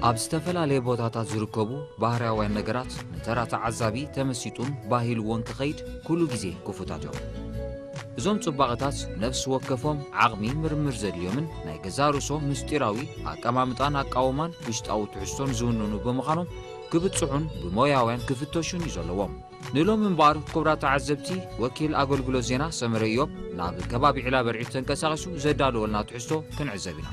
ኣብ ዝተፈላለየ ቦታታት ዝርከቡ ባህርያውያን ነገራት ንተራ ተዓዛቢ ተመሲጡን ባሂልዎን ክኸይድ ኩሉ ግዜ ክፉታት እዮም። እዞም ጽባቐታት ነፍሲ ወከፎም ዓቕሚ ምርምር ዘድልዮምን ናይ ገዛ ርእሶም ምስጢራዊ ኣቀማምጣን ኣቃውማን ውሽጣዊ ትሕዝቶን ዝውንኑ ብምዃኖም ክብፅሑን ብሞያውያን ክፍተሹን እዩ ዘለዎም። ንሎም እምበር ክቡራ ተዓዘብቲ ወኪል ኣገልግሎት ዜና ሰመረ ኢዮብ ናብ ከባቢ ዒላ በርዒት ተንቀሳቒሱ ዘዳለወልና ትሕዝቶ ክንዕዘብ ኢና።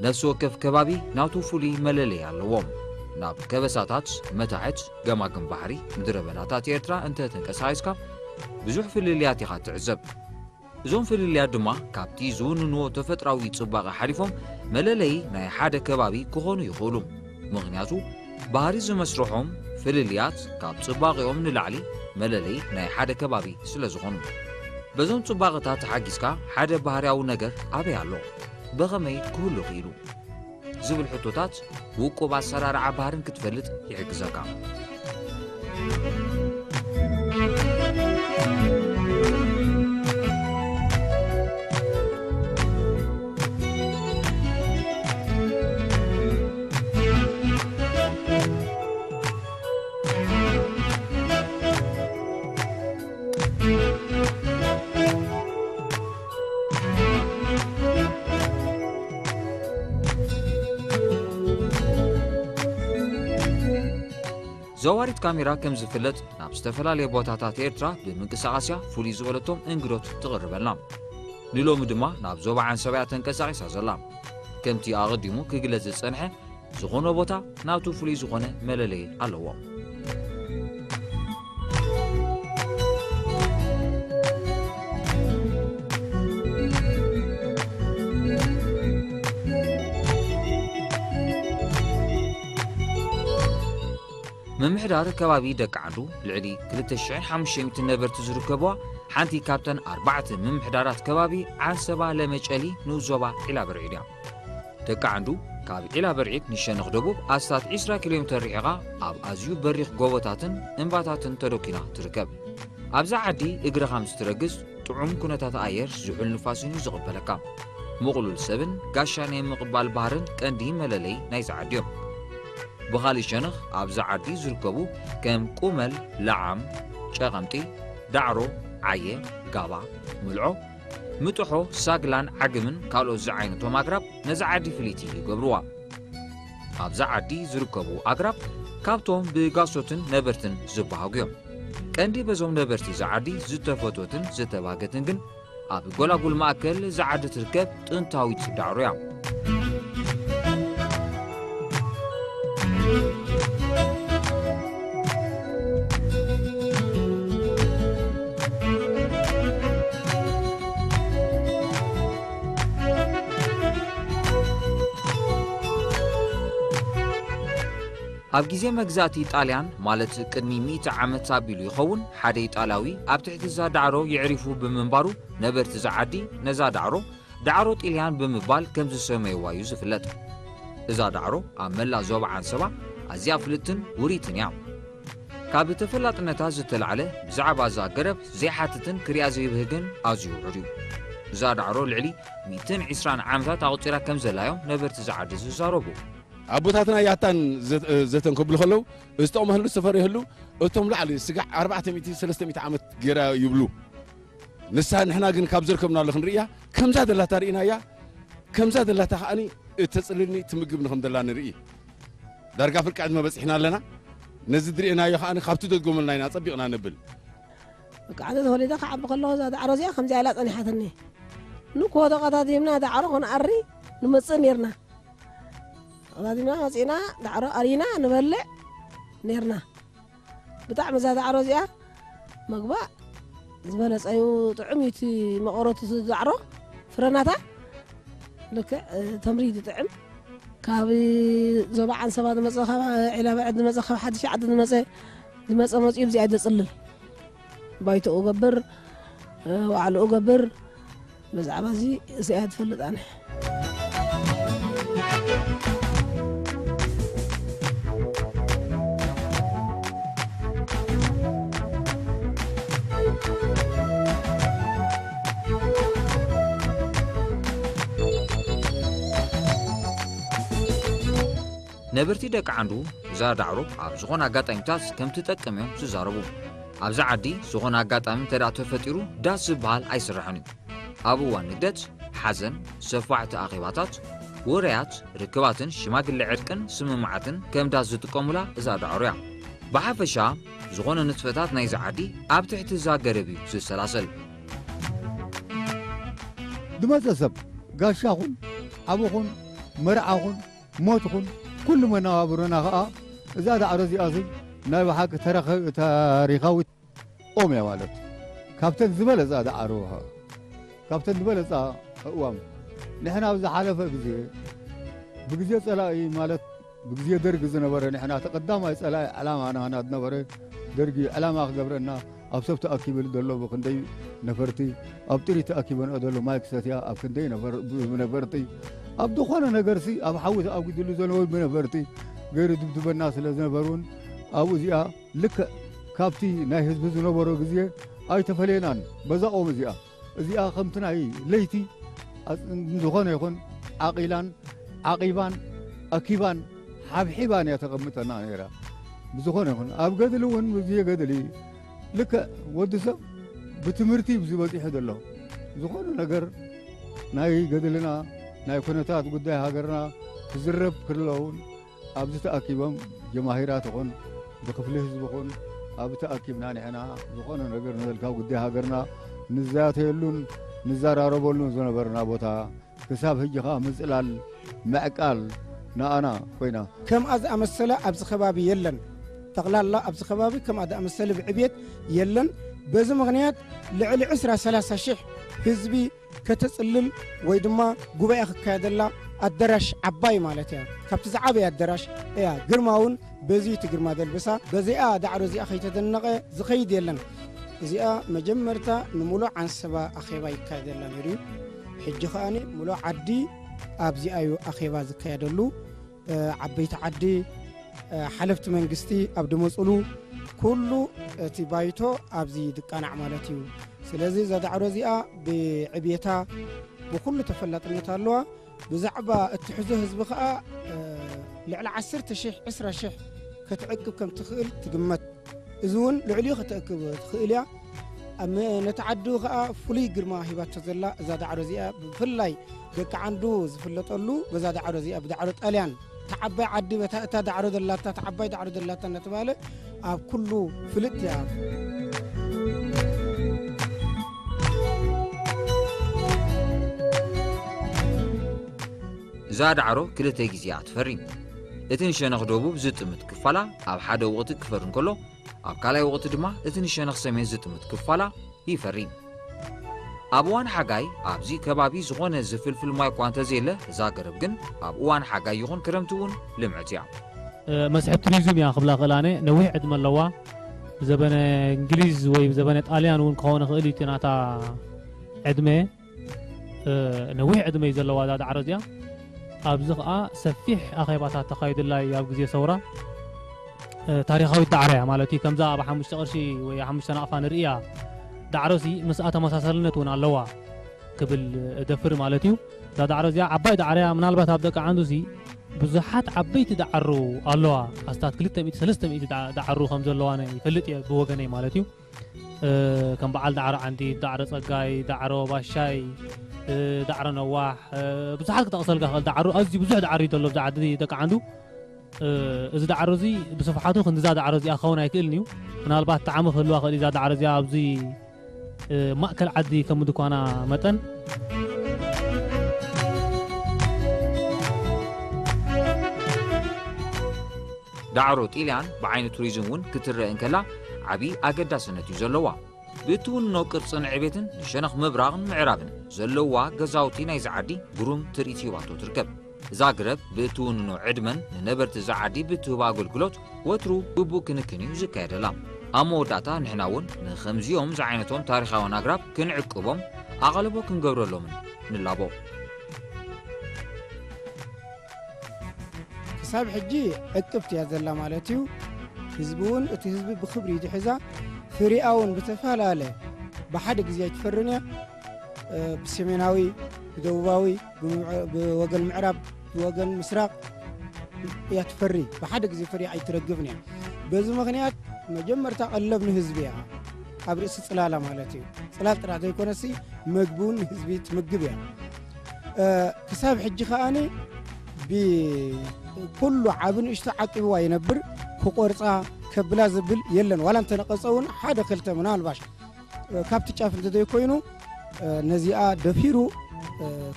ነፍሲ ወከፍ ከባቢ ናቱ ፍሉይ መለለይ ኣለዎም። ናብ ከበሳታት መታሕት ገማግም ባሕሪ ምድረ በዳታት ኤርትራ እንተ ተንቀሳቒስካ ብዙሕ ፍልልያት ኢኻ ትዕዘብ። እዞም ፍልልያት ድማ ካብቲ ዝውንንዎ ተፈጥራዊ ጽባቐ ሓሊፎም መለለይ ናይ ሓደ ከባቢ ክኾኑ ይኽእሉ። ምኽንያቱ ባህሪ ዝመስርሖም ፍልልያት ካብ ጽባቐኦም ንላዕሊ መለለይ ናይ ሓደ ከባቢ ስለ ዝኾኑ በዞም ጽባቐታት ሓጊዝካ ሓደ ባህርያዊ ነገር ኣበይ ኣሎ በኸመይ ክህሉ ኽኢሉ ዝብል ሕቶታት ውቁብ ኣሰራርዓ ባህርን ክትፈልጥ ይሕግዘካ። ዘዋሪት ካሜራ ከም ዝፍለጥ ናብ ዝተፈላለየ ቦታታት ኤርትራ ብምንቅስቓስያ ፍሉይ ዝበለቶም እንግዶት ትቕርበልና። ንሎሚ ድማ ናብ ዞባ ዓንሰብያ ተንቀሳቒሳ ዘላ ከምቲ ኣቐዲሙ ክግለጽ ዝጸንሐ ዝኾነ ቦታ ናቱ ፍሉይ ዝኾነ መለለይ ኣለዎ። ምምሕዳር ከባቢ ደቂ ዓንዱ ልዕሊ 2500 ነበርቲ ዝርከብዋ ሓንቲ ካብተን 4 ምምሕዳራት ከባቢ ዓንሰባ ለመጨሊ ንዞባ ዒላ በርዒት እያ። ደቂ ዓንዱ ካብ ዒላ በርዒት ንሸነኽ ደቡብ ኣስታት 20 ኪሎ ሜትር ርሒቓ ኣብ ኣዝዩ በሪኽ ጎቦታትን እምባታትን ተደኪና ትርከብ። ኣብዛ ዓዲ እግርኻ ምስ ትረግዝ ጥዑም ኩነታት ኣየር ዝሑል ንፋስን እዩ ዝቕበለካ። ምቕሉል ሰብን ጋሻ ናይ ምቕባል ባህርን ቀንዲ መለለይ ናይዛ ዓዲ እዮም። ብኻሊእ ሸነኽ ኣብዛ ዓዲ ዝርከቡ ከም ቁመል፣ ለዓም፣ ጨቐምጢ፣ ዳዕሮ፣ ዓየ፣ ጋባ፣ ምልዖ፣ ምጥሖ፣ ሳግላን ዓግምን ካልኦት ዝዓይነቶም ኣግራብ ነዛ ዓዲ ፍልይቲ ይገብርዋ። ኣብዛ ዓዲ ዝርከቡ ኣግራብ ካብቶም ብጋሶትን ነበርትን ዝበሃጉ እዮም። ቀንዲ በዞም ነበርቲ ዝዓዲ ዝተፈትወትን ዝተባገትን ግን ኣብ ጎላጉል ማእከል ዝዓዲ ትርከብ ጥንታዊት ዳዕሮ እያ። ኣብ ግዜ መግዛእቲ ጣልያን ማለት ቅድሚ 100 ዓመት ኣቢሉ ይኸውን ሓደ ኢጣልያዊ ኣብ ትሕቲ እዛ ዳዕሮ ይዕሪፉ ብምንባሩ ነበርቲ ዝዓዲ ነዛ ዳዕሮ ጢልያን ብምባል ከም ዝሰመይዋ እዩ ዝፍለጥ። እዛ ዳዕሮ ኣብ መላእ ዞባ ዓንሰባ ኣዝያ ፍልጥትን ውሪትን እያ። ካብ ተፈላጥነታ ዝተላዕለ ብዛዕባ እዛ ገረብ ዘይሓትትን ክሪኣ ዘይብህግን ኣዝዩ ውዑድ እዩ። እዛ ዳዕሮ ልዕሊ 120 ዓመታት ኣቑፂራ ከም ዘላዮም ነበርቲ ዝዓዲ ዝዛረቡ ኣቦታትና ያታን ዘተንከብሉ ከለው እዝጠቕሙ ህሉ ዝፈር ይህሉ እቶም ላዕሊ ስጋዕ 400-300 ዓመት ገይራ ይብሉ ንሳ ንሕና ግን ካብ ዝርከብናሉ ክንርኢያ ከምዛ ደላታ ርኢና እያ ከምዛ ደላታ ከዓኒ እተፅልልኒ ትምግብ ንኸም ደላ ንርኢ ዳርጋ ፍልቃዕ መበፂሕና ኣለና ነዚ ድርኢናዮ ከዓኒ ካብቲ ደትጎመልና ኢና ፀቢቕና ንብል ቃዕደ ተወሊዳ ከዓቢ ከለኹ እዛ ዳዕሮ እዚኣ ከምዚ ኢላ ፀኒሓትኒ ንኮ ተቐታቲምና ዳዕሮ ክንዓሪ ንመፅእ ነርና قدامنا وصينا دعرو أرينا نبلع نيرنا بتاع مزا دعرو زيا مقبع زبالة أيو طعميتي مقرات دعرو فرناتا لك تمريد طعم كابي زبع عن سباد مسخة إلى بعد مسخة حد شي عدد مسخة مصيب زيادة صلل بايتو أقبر وعلى أقبر بزعبا زي زياد فلت عنه ነበርቲ ደቂ ዓንዱ እዛ ዳዕሮ ኣብ ዝኾነ ኣጋጣሚታት ከም ትጠቅም እዮም ዝዛረቡ ኣብዛ ዓዲ ዝኾነ ኣጋጣሚ እንተደኣ ተፈጢሩ ዳስ ዝበሃል ኣይስራሕን እዩ ኣብ እዋን ንግደት ሓዘን ሰፋዕቲ ኣኼባታት ወርያት ርክባትን ሽማግለ ዕርቅን ስምምዓትን ከም ዳስ ዝጥቀሙላ እዛ ዳዕሮ እያ ብሓፈሻ ዝኾነ ንጥፈታት ናይዚ ዓዲ ኣብ ትሕቲ እዛ ገረብ እዩ ዝሰላሰል ድመፀ ሰብ ጋሻኹን ዓቡኹን መርዓኹን ሞትኹን ኩሉ መነባብሮና ከዓ እዛ ዳዕሮ እዚኣ ናይ ብሓቂ ታሪኻዊት ኦም እያ ማለት ካብተን ዝበለፃ ዳዕሮ ካብተን ዝበለፃ እዋም ንሕና ኣብ ዝሓለፈ ግዜ ብግዜ ፀላኢ ማለት ብግዜ ደርጊ ዝነበረ ንሕና ተቐዳማይ ፀላኢ ዕላማና ዝነበረ ደርጊ ዕላማ ክገብረና ኣብ ሰብ ተኣኪበሉ ዘሎ ብክንደይ ነፈርቲ ኣብ ጥሪ ተኣኪበንኦ ዘሎ ማይ ክሰትያ ኣብ ክንደይ ነፈርቲ ኣብ ዝኾነ ነገርሲ ኣብ ሓዊ ተኣጊድሉ ዘለዎ ብነፈርቲ ገይሩ ድብድበና ስለ ዝነበሩን ኣብኡ እዚኣ ልክዕ ካብቲ ናይ ህዝቢ ዝነበሮ ግዜ ኣይተፈለየናን በዛ ኦም እዚኣ ከምቲ ናይ ለይቲ ዝኾነ ይኹን ዓቂላን ዓቂባን ኣኪባን ሓብሒባን እያ ተቐምጠና ነይራ ብዝኾነ ይኹን ኣብ ገድሊ እውን ብዝየ ገድሊ ልክዕ ወዲ ሰብ ብትምህርቲ ብዝበፂሑ ዘሎ ዝኾነ ነገር ናይ ገድልና ናይ ኩነታት ጉዳይ ሃገርና ክዝረብ ክለውን ኣብዚ ተኣኪቦም ጀማሂራት ይኹን ብክፍሊ ህዝቢ ይኹን ኣብ ተኣኪብና ንሕና ዝኾነ ነገር ንዘልካ ጉዳይ ሃገርና ንዛተየሉን ንዘራረበሉን ዝነበርና ቦታ ክሳብ ሕጂ ከዓ ምፅላል ምዕቃል ንኣና ኮይና ከምኣ ዝኣመሰለ ኣብዚ ከባቢ የለን ጠቕላላ ኣብዚ ከባቢ ከምኣ ዝኣመሰለ ብዕብየት የለን በዚ ምኽንያት ልዕሊ 20-30 ሽሕ ህዝቢ ከተፅልል ወይ ድማ ጉባኤ ክካየደላ ኣዳራሽ ዓባይ ማለት እያ ካብቲ ዝዓበየ ኣዳራሽ እያ ግርማውን በዚ እቲ ግርማ ደልብሳ በዚኣ ዳዕሮ እዚኣ ከይተደነቐ ዝኸይድ የለን እዚኣ መጀመርታ ንሙሉእ ዓንሰባ ኣኼባ ይካየደላ ነይሩ ሕጂ ከኣኒ ሙሉእ ዓዲ ኣብዚኣ እዩ ኣኼባ ዝካየደሉ ዓበይቲ ዓዲ ሓለፍቲ መንግስቲ ኣብ ድመፅሉ ኩሉ እቲ ባይቶ ኣብዚ ድቃናዕ ማለት እዩ ስለዚ እዛ ዳዕሮ እዚኣ ብዕብየታ ብኩሉ ተፈላጥነት ኣለዋ ብዛዕባ እትሕዞ ህዝቢ ከዓ ልዕሊ 10,000 20,000 ክትዕቅብ ከም ትኽእል ትግመት እዚ እውን ልዕሊኡ ክትዕቅብ ትኽእል እያ ነቲ ዓዱ ከዓ ፍሉይ ግርማ ሂባቶ ዘላ እዛ ዳዕሮ እዚኣ ብፍላይ ደቂ ዓንዱ ዝፍለጠሉ በዛ ዳዕሮ እዚኣ ብዳዕሮ ጣልያን ተዓባይ ዓዲ እታ ዳዕሮ ዘላታ ተዓባይ ዳዕሮ ዘላታ እናተባሃለ ኣብ ኩሉ ፍልጥ እያ እዛ ዳዕሮ ክልተ ግዜ ትፈሪም እቲ ንሸነኽ ደቡብ ዝጥምት ክፋላ ኣብ ሓደ ወቕቲ ክፈር እንከሎ ኣብ ካልኣይ ወቕቲ ድማ እቲ ንሸነኽ ሰሜን ዝጥምት ክፋላ ይፈሪም ኣብ እዋን ሓጋይ ኣብዚ ከባቢ ዝኾነ ዝፍልፍል ማይ እኳ እንተዘየለ እዛ ገረብ ግን ኣብ እዋን ሓጋይ ይኹን ክረምቲ እውን ልምዕት እያ መስሕብ ቱሪዝም እያ ክብላ ክእላነ ነዊሕ ዕድመ ኣለዋ ብዘበነ እንግሊዝ ወይ ብዘበነ ጣልያን እውን ክኸውን ይኽእል እቲ ናታ ዕድመ ነዊሕ ዕድመ እዩ ዘለዋ እዛ ዳዕሮ እዚኣ ኣብዚ ከዓ ሰፊሕ ኣኼባታት ተኻይድላ ኣብ ግዜ ሰውራ ታሪኻዊት ዳዕሮ እያ ማለት እዩ ከምዛ ኣብ 5 ቅርሺ ወይ 5 ናቕፋ ንርእያ ዳዕሮሲ ምስኣ ተመሳሰልነት እውን ኣለዋ ክብል ደፍር ማለት እዩ እዛ ዳዕሮ እዚኣ ዓባይ ዳዕሮ እያ ምናልባት ኣብ ደቂ ዓንዱ ብዙሓት ዓበይቲ ዳዕሮ ኣለዋ ኣስታት 200-300 ዳዕሮ ከም ዘለዋ ይፈልጥ እየ ብወገነይ ማለት እዩ ከም በዓል ዳዕሮ ዓንዲ ዳዕሮ ፀጋይ ዳዕሮ ባሻይ ዳዕሮ ነዋሕ ብዙሓት ክተቕሰልካ ክእል ዳዕሮ ኣዝዩ ብዙሕ ዳዕሮ እዩ ዘሎ ብዛ ዓዲ ደቂ ዓንዱ እዚ ዳዕሮ እዚ ብስፍሓቱ ክንዛ ዳዕሮ እዚኣ ክኸውን ኣይክእልን እዩ ምናልባት ጣዕሚ ክህልዋ ክእል እዛ ዳዕሮ እዚኣ ኣብዚ ማእከል ዓዲ ከም ድኳና መጠን ዳዕሮ ጢልያን ብዓይኒ ቱሪዝም እውን ክትረአ እንከላ ዓብዪ ኣገዳስነት እዩ ዘለዋ ብእትውንኖ ቅርፅን ዕቤትን ንሸነኽ ምብራቕን ምዕራብን ዘለዋ ገዛውቲ ናይዚ ዓዲ ግሩም ትርኢት ሂባቶ ትርከብ እዛ ገረብ ብእትውንኖ ዕድመን ንነበርቲ እዛ ዓዲ ብትህባ ኣገልግሎት ወትሩ ግቡእ ክንክን እዩ ዝካየደላ ኣብ መወዳእታ ንሕና እውን ንከምዚኦም ዝዓይነቶም ታሪኻውን ኣግራብ ክንዕቅቦም ኣቐለቦ ክንገብረሎምን ንላቦ ክሳብ ሕጂ ዕቅብቲ እያ ዘላ ማለት እዩ ህዝቢ እውን እቲ ህዝቢ ብክብሪ ዝሕዛ ፍሪኣ እውን ብተፈላለ ብሓደ ግዜ ትፈርን እያ ብሰሜናዊ ብደቡባዊ ብወገን ምዕራብ ብወገን ምስራቅ يتفري بحدك زي فري أي ترقبني بس مغنيات مجمرتا قلبني هزبيا أبرئ صلالة مالتي صلالة ترى يكون سي مقبون هزبي تمقبيا كساب حجي خاني بكل عابن اشتعقب وينبر كقرصا كبلا زبل يلن ولا انت نقصون حدا خلته من الباش كابت شاف انت يكونوا نزيئة دفيرو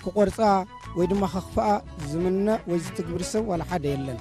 كقرصا ويدما خخفاء زمننا ويزتك برسو ولا حدا يلن